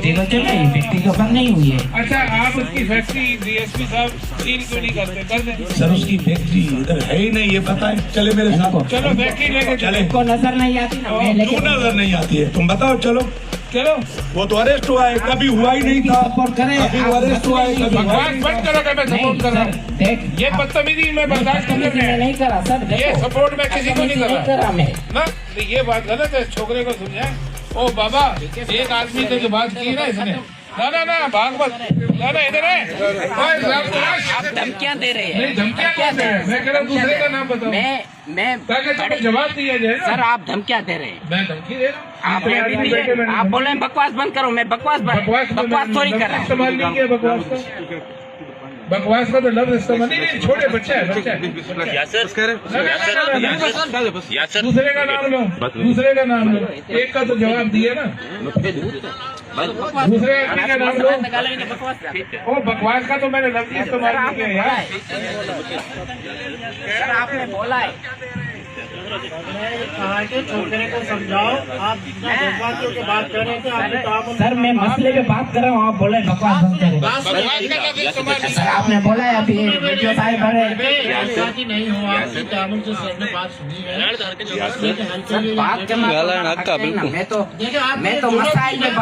Factory तो चल रही है, फैक्ट्री तो बंद नहीं हुई है। अच्छा, आप उसकी फैक्ट्री डीएसपी साहब सील क्यों नहीं करते? कर दें। सर उसकी फैक्ट्री इधर है ही नहीं, ये पता है। चले मेरे साथ, चलो फैक्ट्री लेके चले। को नजर नहीं आती ना, मैं लेके क्यों नजर नहीं आती है? तुम बताओ। चलो चलो, वो तो अरेस्ट हुआ है, कभी हुआ ही नहीं था। सपोर्ट करें। अभी वो अरेस्ट हुआ है, कभी हुआ ही बकवास नहीं बंद था। करो कि मैं सपोर्ट कर रहा हूँ। देख, ये बदतमीजी मैं बर्दाश्त नहीं कर मैं रहा। नहीं करा सर, ये देखो सपोर्ट मैं किसी को नहीं कर नहीं रहा करा मैं। ना। तो ये बात गलत है, छोकरे को समझाए। ओ बाबा, एक आदमी से जो बात की ना इसने, ना ना ना भाग मत, ना ना इधर है। आप धमकियां दे रहे हैं। नहीं, धमकियां क्या दे रहे हैं? मैं कह रहा हूँ दूसरे का नाम बताओ, मैं ताकि तुम्हें जवाब दिया जाए ना। सर आप धमकियां दे रहे हैं। मैं धमकी दे रहा हूँ। आपने अभी भी आप बोले बकवास बंद करो, मैं बकवास थोड़ी कर रहा हूँ। इस्तेमाल नहीं किया बकवास का। बकवास का तो लफ्ज इस्तेमाल नहीं। छोटे बच्चे है, बच्चे है। दूसरे का नाम लो, दूसरे का नाम लो। एक का तो जवाब दिया ना, दूसरे आदमी का नाम लो। ओ बकवास का तो मैंने लफ्ज इस्तेमाल नहीं किया यार। सर आपने बोला है, कहा कि छोकरे को समझाओ। आप जज्बातियों की बात कर रहे थे, आपने कहा सर मैं मसले पे बात कर रहा हूँ, आप बोले बकवास बंद करो। बकवास का लफ्ज इस्तेमाल नहीं सर आपने बोला है अभी वीडियो साइड पर है। नहीं हो, आपकी तामुल से सर ने बात सुनी है। सर बात करना, मैं तो मसाइल में